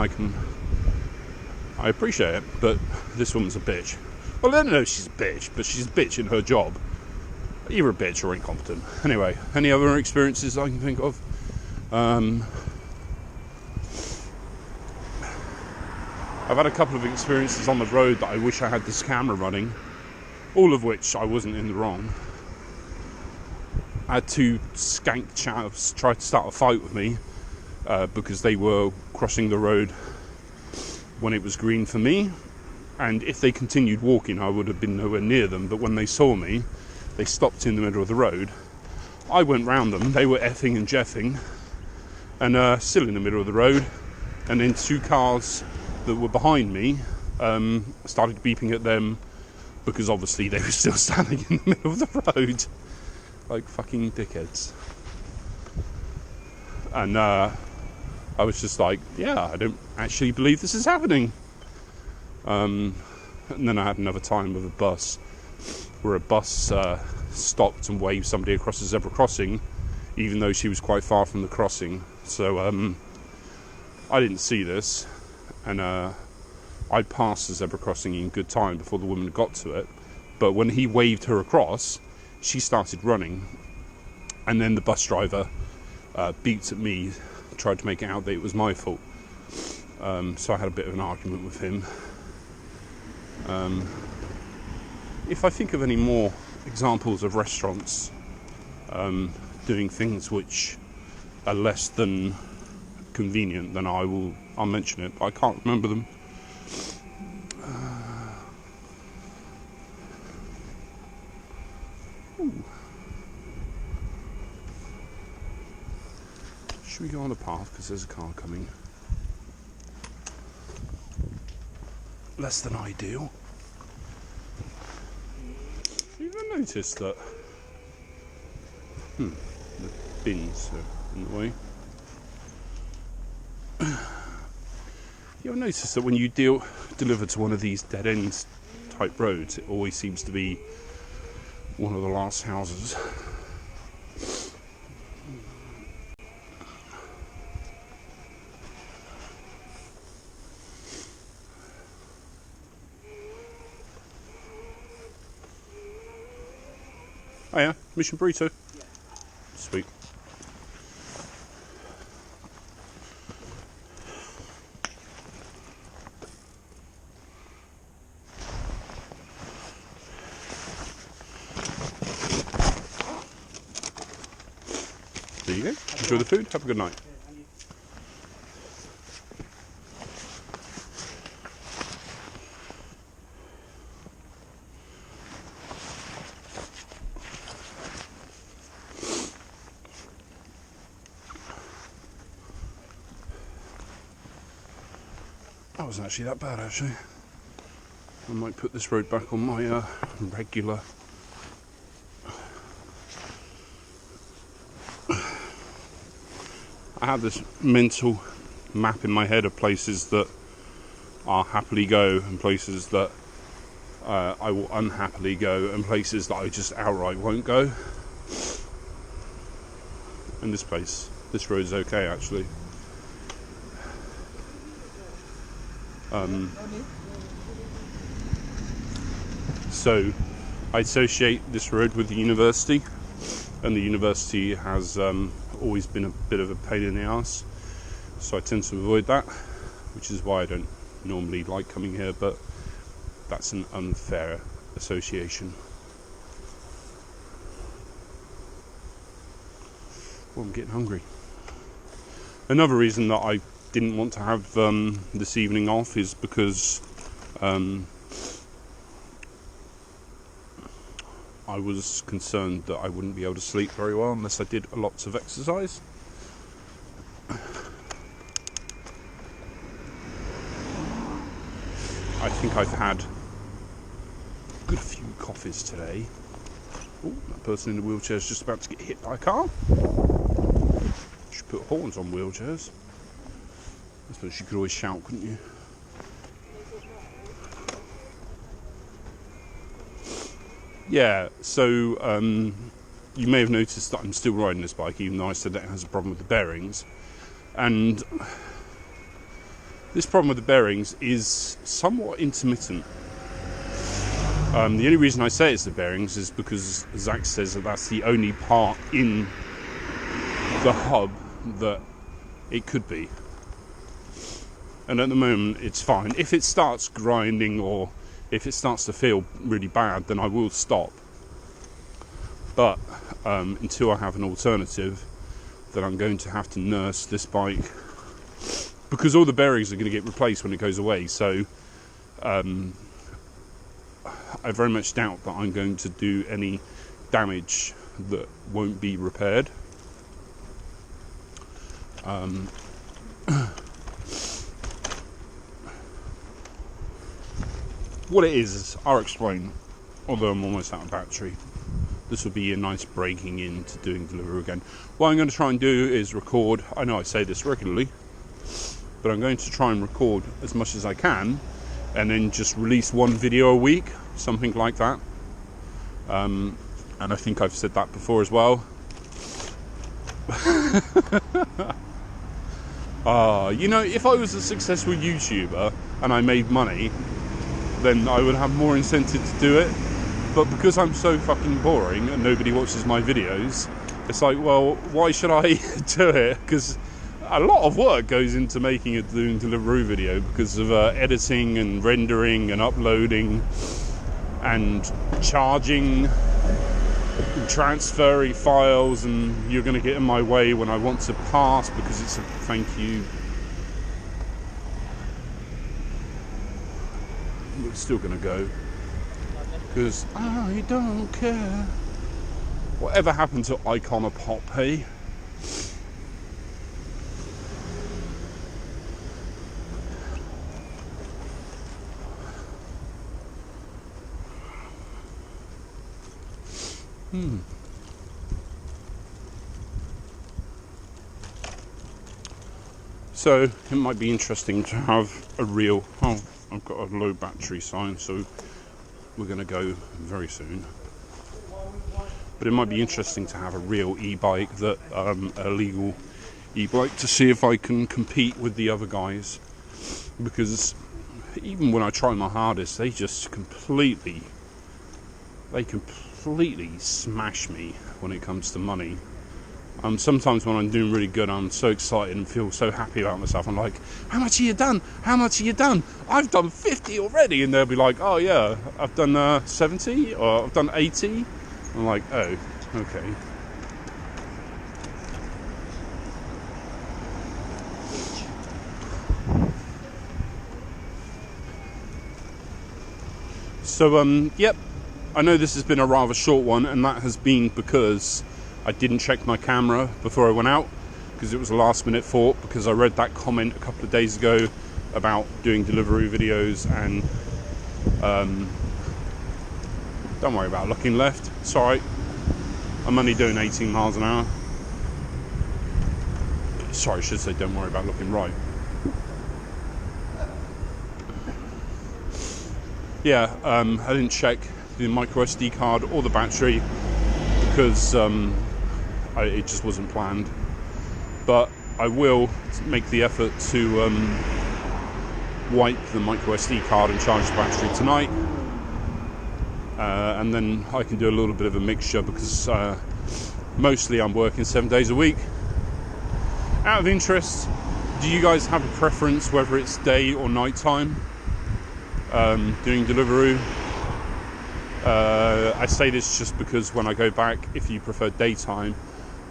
I appreciate it, but this woman's a bitch. Well, I don't know if she's a bitch, but she's a bitch in her job. Either a bitch or incompetent. Anyway, any other experiences I can think of? I've had a couple of experiences on the road that I wish I had this camera running, all of which I wasn't in the wrong. I had 2 skank chavs try to start a fight with me because they were crossing the road when it was green for me, and if they continued walking I would have been nowhere near them, but when they saw me they stopped in the middle of the road. I went round them, they were effing and jeffing and still in the middle of the road, and then 2 cars that were behind me started beeping at them because obviously they were still standing in the middle of the road like fucking dickheads. And I was just like, yeah, I don't actually believe this is happening. And then I had another time with a bus, where a bus stopped and waved somebody across the zebra crossing, even though she was quite far from the crossing. So I didn't see this, and I passed the zebra crossing in good time before the woman got to it. But when he waved her across, she started running, and then the bus driver beeped at me, tried to make it out that it was my fault. So I had a bit of an argument with him. If I think of any more examples of restaurants doing things which are less than convenient, then I'll mention it, but I can't remember them. Should we go on the path because there's a car coming? Less than ideal. Have you ever noticed that the bins are in the way? You ever noticed that when you deliver to one of these dead ends type roads, it always seems to be one of the last houses? Oh yeah, mission burrito. Yeah. Sweet. you go. Enjoy the food. Have a good night. That wasn't actually that bad, actually. I might put this road back on my regular. I have this mental map in my head of places that I'll happily go and places that I will unhappily go and places that I just outright won't go. And this road is okay, actually. So I associate this road with the university, and the university has always been a bit of a pain in the ass, so I tend to avoid that, which is why I don't normally like coming here, but that's an unfair association. Well, I'm getting hungry. Another reason that I didn't want to have this evening off is because I was concerned that I wouldn't be able to sleep very well unless I did lots of exercise. I think I've had a good few coffees today. Oh, that person in the wheelchair is just about to get hit by a car. Should put horns on wheelchairs. I suppose you could always shout, couldn't you? Yeah, so you may have noticed that I'm still riding this bike, even though I said that it has a problem with the bearings. And this problem with the bearings is somewhat intermittent. The only reason I say it's the bearings is because Zach says that that's the only part in the hub that it could be. And at the moment it's fine. If it starts grinding or if it starts to feel really bad, then I will stop. But until I have an alternative, then I'm going to have to nurse this bike, because all the bearings are going to get replaced when it goes away. So I very much doubt that I'm going to do any damage that won't be repaired. What it is, I'll explain, although I'm almost out of battery. This will be a nice breaking into doing Deliveroo again. What I'm going to try and do is record, I know I say this regularly, but I'm going to try and record as much as I can, and then just release one video a week, something like that. And I think I've said that before as well. You know, if I was a successful YouTuber and I made money, then I would have more incentive to do it. But because I'm so fucking boring and nobody watches my videos, it's like, well, why should I do it? Because a lot of work goes into making a Deliveroo video, because of editing and rendering and uploading and charging and transferring files, and you're going to get in my way when I want to pass because it's a thank you. We're still going to go because I don't care. Whatever happened to Icon of Pop, hey? So it might be interesting to have a real... Oh, I've got a low battery sign, so we're going to go very soon. But it might be interesting to have a real e-bike, that a legal e-bike, to see if I can compete with the other guys. Because even when I try my hardest, they just completely smash me when it comes to money. Sometimes when I'm doing really good, I'm so excited and feel so happy about myself. I'm like, how much have you done? How much have you done? I've done 50 already. And they'll be like, oh yeah, I've done 70 or I've done 80. I'm like, oh, okay. So yep, I know this has been a rather short one, and that has been because I didn't check my camera before I went out, because it was a last minute thought, because I read that comment a couple of days ago about doing Deliveroo videos, and don't worry about looking left, it's alright, I'm only doing 18 miles an hour. Sorry, I should say don't worry about looking right. Yeah, I didn't check the micro SD card or the battery because it just wasn't planned. But I will make the effort to wipe the micro SD card and charge the battery tonight. And then I can do a little bit of a mixture, because mostly I'm working 7 days a week. Out of interest, do you guys have a preference whether it's day or night time doing Deliveroo? I say this just because when I go back, if you prefer daytime,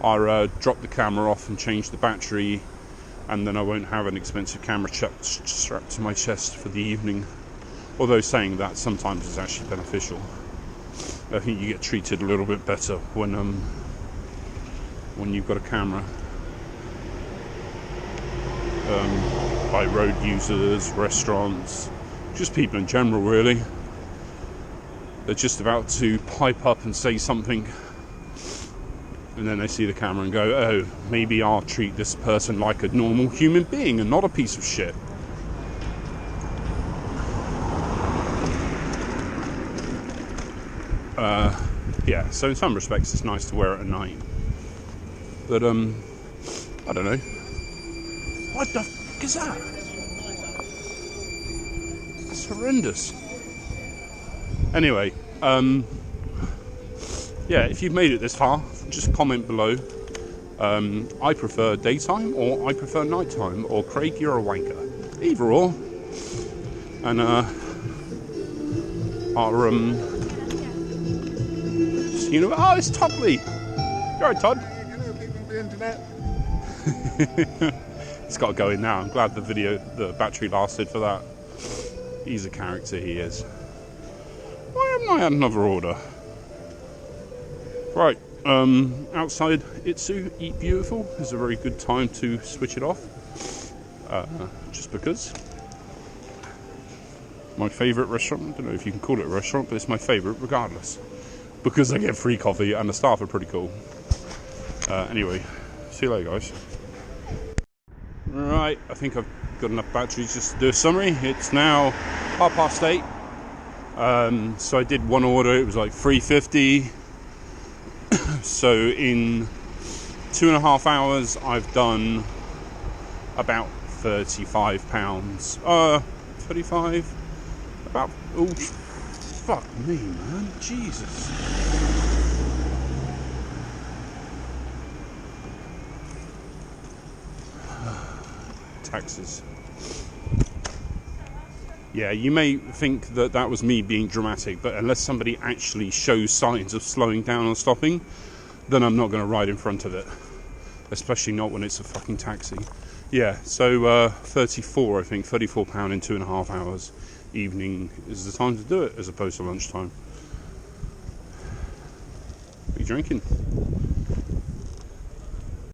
I'll drop the camera off and change the battery, and then I won't have an expensive camera strapped to my chest for the evening. Although saying that, sometimes it's actually beneficial. I think you get treated a little bit better when you've got a camera. By road users, restaurants, just people in general really. They're just about to pipe up and say something, and then they see the camera and go, oh, maybe I'll treat this person like a normal human being and not a piece of shit. Yeah, so in some respects it's nice to wear it at night. But I don't know. What the fuck is that? That's horrendous. Anyway, yeah, if you've made it this far, just comment below. I prefer daytime, or I prefer nighttime, or Craig, you're a wanker. Either or. And you know, oh, it's Toddley. You're right, Todd. Hello, people of the internet. It's got to go in now. I'm glad the battery lasted for that. He's a character, he is. Why haven't I had another order? Right, outside Itsu, Eat Beautiful is a very good time to switch it off. Just because. My favourite restaurant. I don't know if you can call it a restaurant, but it's my favourite regardless. Because I get free coffee and the staff are pretty cool. Anyway, see you later, guys. Right, I think I've got enough batteries just to do a summary. It's now 8:30. So I did one order, it was like $3.50. So in 2.5 hours I've done about £35. 35? About, oh, fuck me, man, Jesus. Taxes. Yeah, you may think that that was me being dramatic, but unless somebody actually shows signs of slowing down or stopping, then I'm not going to ride in front of it. Especially not when it's a fucking taxi. Yeah, so 34, I think, £34 in 2.5 hours. Evening is the time to do it, as opposed to lunchtime. What are you drinking?